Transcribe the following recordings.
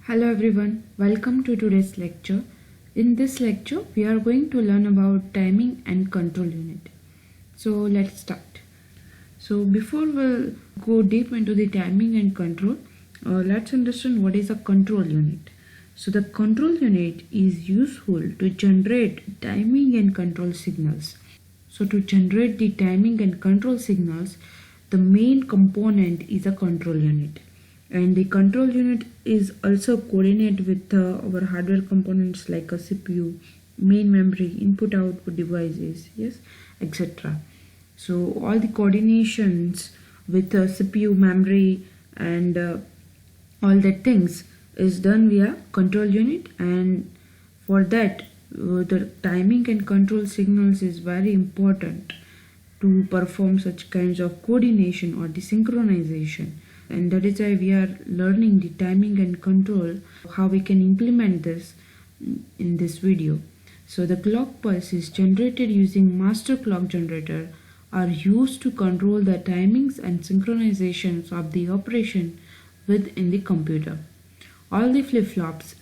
Hello everyone, welcome to today's lecture. In this lecture, we are going to learn about timing and control unit. So let's start. So before we'll go deep into the timing and control, let's understand what is a control unit. So the control unit is useful to generate timing and control signals. So to generate the timing and control signals, the main component is a control unit. And the control unit is also coordinated with our hardware components like a CPU, main memory, input output devices, yes, etc. So all the coordinations with CPU, memory, and all that things is done via control unit, and for that the timing and control signals is very important to perform such kinds of coordination or the synchronization. And that is why we are learning the timing and control, how we can implement this in this video. So the clock pulses generated using master clock generator are used to control the timings and synchronizations of the operation within the computer. All the flip-flops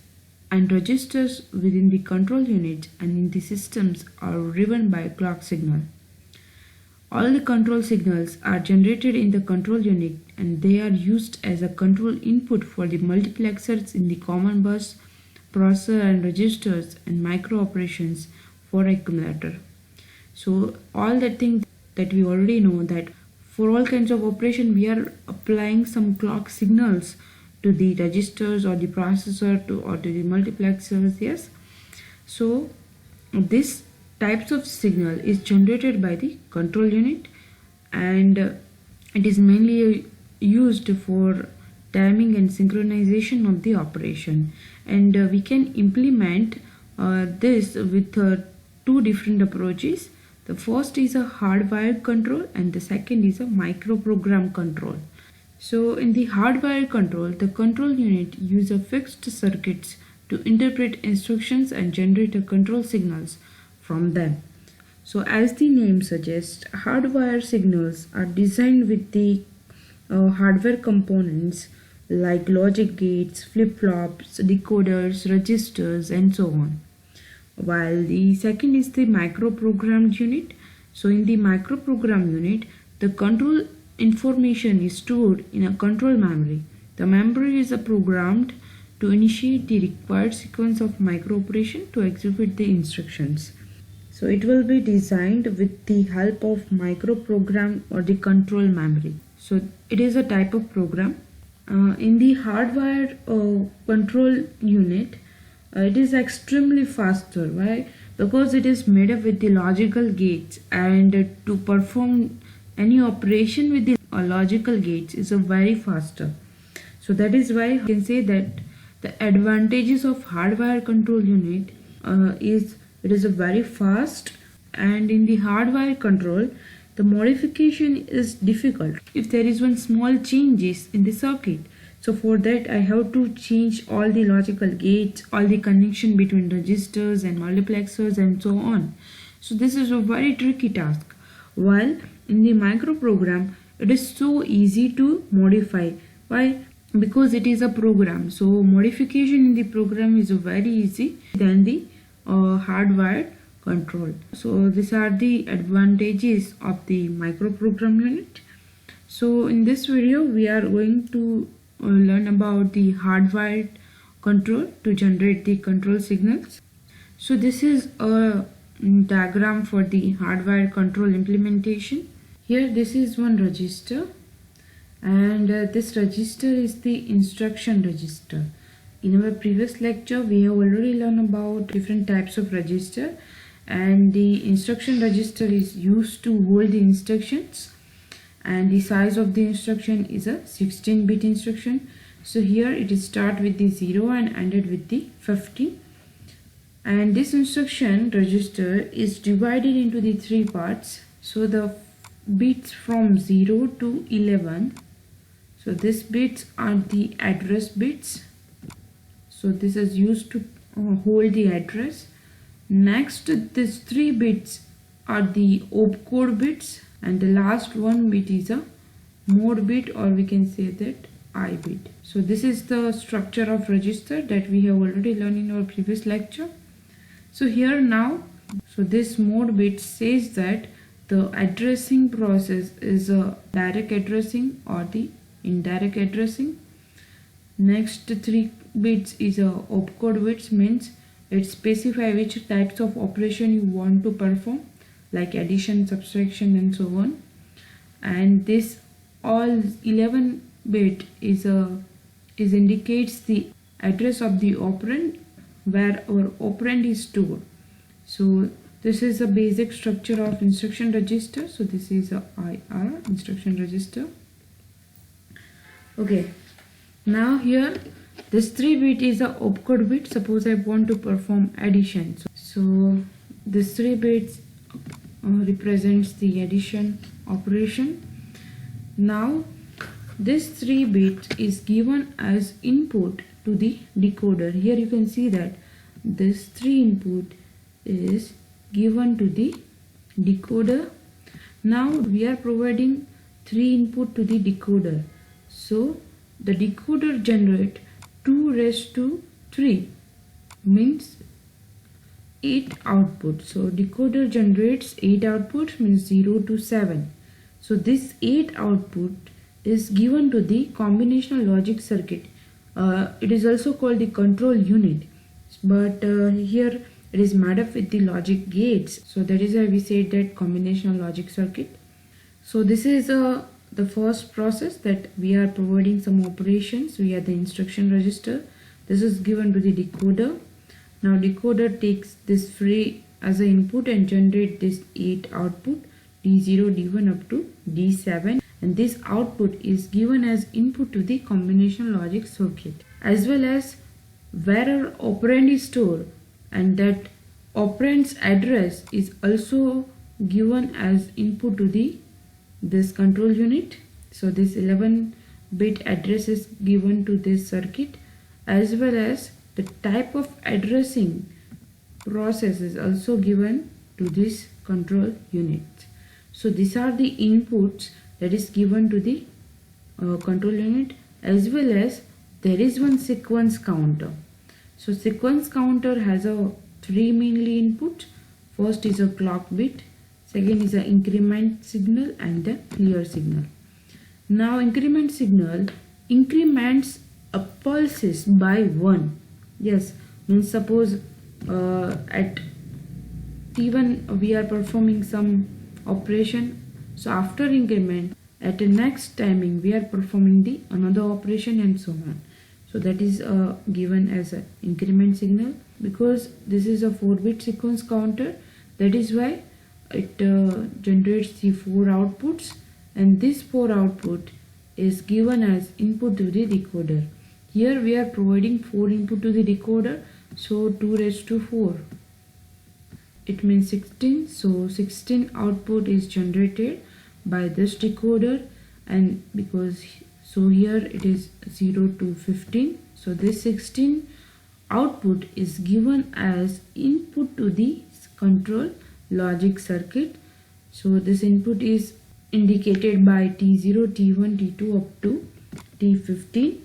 and registers within the control unit and in the systems are driven by a clock signal. All the control signals are generated in the control unit and they are used as a control input for the multiplexers in the common bus, processor and registers and micro operations for accumulator. So all the things that we already know, that for all kinds of operation we are applying some clock signals to the registers or the processor or to the multiplexers, yes. So this types of signal is generated by the control unit, and it is mainly used for timing and synchronization of the operation. And we can implement this with two different approaches. The first is a hardwired control and the second is a microprogram control. So in the hardwired control, the control unit uses fixed circuits to interpret instructions and generate a control signals from them. So as the name suggests, hardwire signals are designed with the hardware components like logic gates, flip-flops, decoders, registers and so on. While the second is the microprogrammed unit. So in the microprogram unit, the control information is stored in a control memory. The memory is programmed to initiate the required sequence of micro operation to execute the instructions. So it will be designed with the help of microprogram or the control memory. So it is a type of program. In the hardwired control unit, it is extremely faster. Why? Because it is made up with the logical gates, and to perform any operation with the logical gates is a very faster. So that is why I can say that the advantages of hardware control unit is it is a very fast, and in the hardware control the modification is difficult if there is one small changes in the circuit. So for that I have to change all the logical gates, all the connection between registers and multiplexers and so on. So this is a very tricky task, while in the microprogram it is so easy to modify. Why? Because it is a program, so modification in the program is very easy than the hardwired control. So these are the advantages of the microprogram unit. So in this video we are going to learn about the hardwired control to generate the control signals. So this is a diagram for the hardwired control implementation. Here this is one register, and this register is the instruction register. In our previous lecture we have already learned about different types of register, and the instruction register is used to hold the instructions, and the size of the instruction is a 16-bit instruction. So here it is start with the 0 and ended with the 50, and this instruction register is divided into the three parts. So the bits from 0 to 11, so these bits are the address bits. So this is used to hold the address. Next, these 3 bits are the opcode bits, and the last one bit is a mode bit, or we can say that I bit. So this is the structure of register that we have already learned in our previous lecture. So here now, so this mode bit says that the addressing process is a direct addressing or the indirect addressing. Next 3 bits is a opcode bits, means it specifies which types of operation you want to perform, like addition, subtraction and so on. And this all 11 bit is indicates the address of the operand where our operand is stored. So this is the basic structure of instruction register. So this is a IR, instruction register. Okay, now here this 3 bit is a opcode bit. Suppose I want to perform addition. So this 3 bits represents the addition operation. Now this 3 bit is given as input to the decoder. Here you can see that this 3 input is given to the decoder. Now we are providing 3 input to the decoder. So the decoder generate 2 raised to 3 means 8 output. So decoder generates 8 outputs, means 0 to 7. So this 8 output is given to the combinational logic circuit. It is also called the control unit, but here it is made up with the logic gates. So that is why we said that combinational logic circuit. So this is the first process, that we are providing some operations via the instruction register. This is given to the decoder. Now decoder takes this free as an input and generate this 8 output, D0, D1 up to D7, and this output is given as input to the combinational logic circuit, as well as where our operand is stored, and that operand's address is also given as input to this control unit. So this 11 bit address is given to this circuit, as well as the type of addressing process is also given to this control unit. So these are the inputs that is given to the control unit, as well as there is one sequence counter. So sequence counter has a 3 mainly inputs. First is a clock bit, second is an increment signal, and the clear signal. Now increment signal increments a pulses by 1. Yes, means suppose at T1 we are performing some operation. So after increment, at the next timing we are performing the another operation and so on. So that is given as an increment signal. Because this is a 4-bit sequence counter, that is why it generates the 4 outputs, and this 4 output is given as input to the decoder. Here we are providing 4 input to the decoder, so 2 raised to 4, it means 16. So 16 output is generated by this decoder, and because so here it is 0 to 15, so this 16 output is given as input to the control logic circuit. So this input is indicated by T0, T1, T2 up to T15,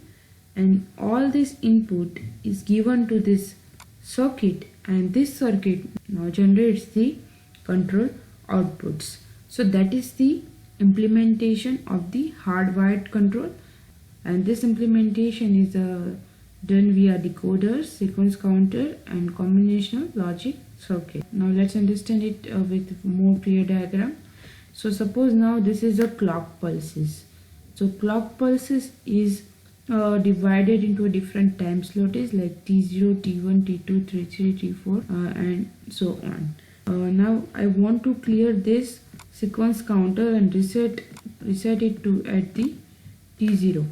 and all this input is given to this circuit, and this circuit now generates the control outputs. So that is the implementation of the hardwired control, and this implementation is done via decoders, sequence counter, and combinational logic circuit. Now let's understand it with more clear diagram. So suppose now this is a clock pulses. So clock pulses is divided into a different time slots like T0, T1, T2, T3, T4 and so on. Now I want to clear this sequence counter and reset it to at the T0.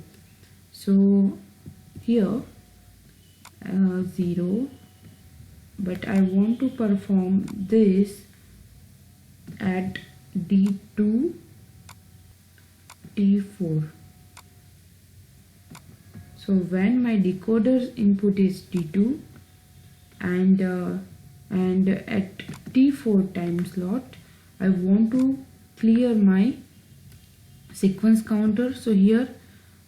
So here 0, but I want to perform this at D2, T4. So when my decoder's input is T2 and at T4 time slot I want to clear my sequence counter. So here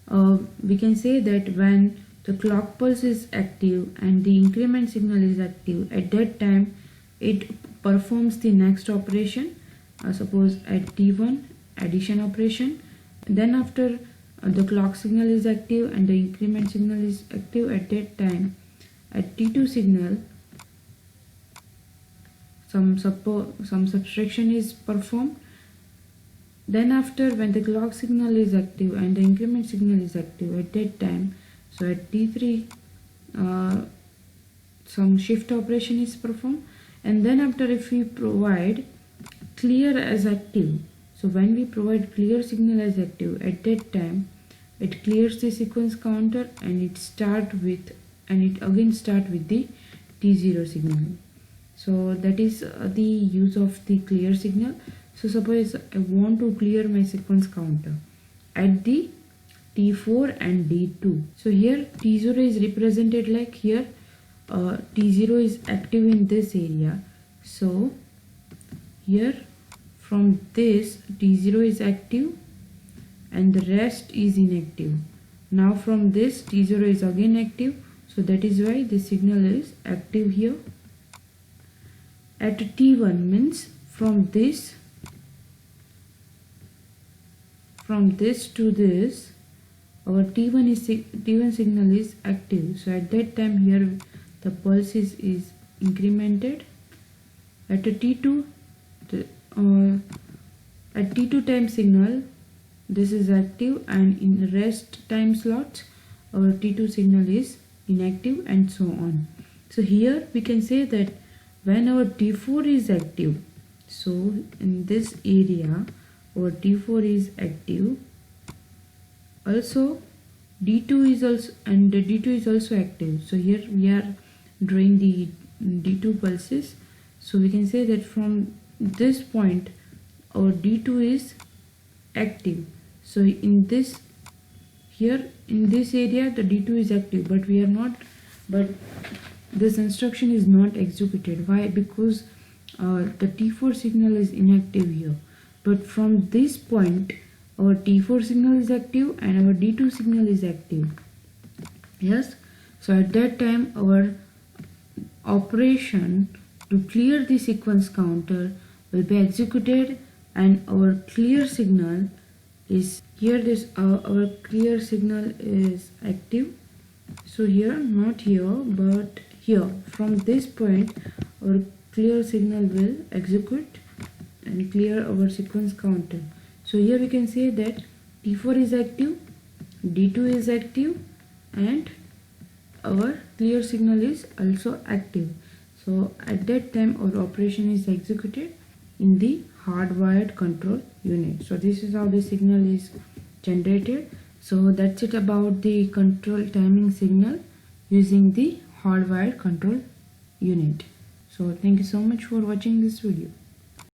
we can say that when the clock pulse is active and the increment signal is active, at that time it performs the next operation, suppose at T1 addition operation. Then after the clock signal is active and the increment signal is active, at that time at T2 signal some subtraction is performed. Then after, when the clock signal is active and the increment signal is active, at that time, so at T3 some shift operation is performed. And then after, if we provide clear as active, so when we provide clear signal as active, at that time it clears the sequence counter and it again start with the T0 signal. So that is the use of the clear signal. So suppose I want to clear my sequence counter at the T4 and D2. So here T0 is represented like here, T0 is active in this area. So here from this T0 is active and the rest is inactive. Now from this T0 is again active. So that is why the signal is active here. At T1 means from this to this, our T1 signal is active. So at that time here the pulse is incremented. At T2 at T2 time signal, this is active, and in the rest time slots our T2 signal is inactive, and so on. So here we can say that when our T4 is active, so in this area our T4 is active, also D2 is also, and the D2 is also active. So here we are drawing the D2 pulses. So we can say that from this point our D2 is active. So in this, here in this area the D2 is active, but this instruction is not executed. Why? Because the T4 signal is inactive here. But from this point our T4 signal is active and our D2 signal is active. Yes. So at that time our operation to clear the sequence counter will be executed, and our clear signal is here. This our clear signal is active. So here, not here but here, from this point our clear signal will execute and clear our sequence counter. So here we can say that T4 is active, D2 is active, and our clear signal is also active. So at that time our operation is executed in the hardwired control unit. So this is how the signal is generated. So that's it about the control timing signal using the hardwired control unit. So thank you so much for watching this video.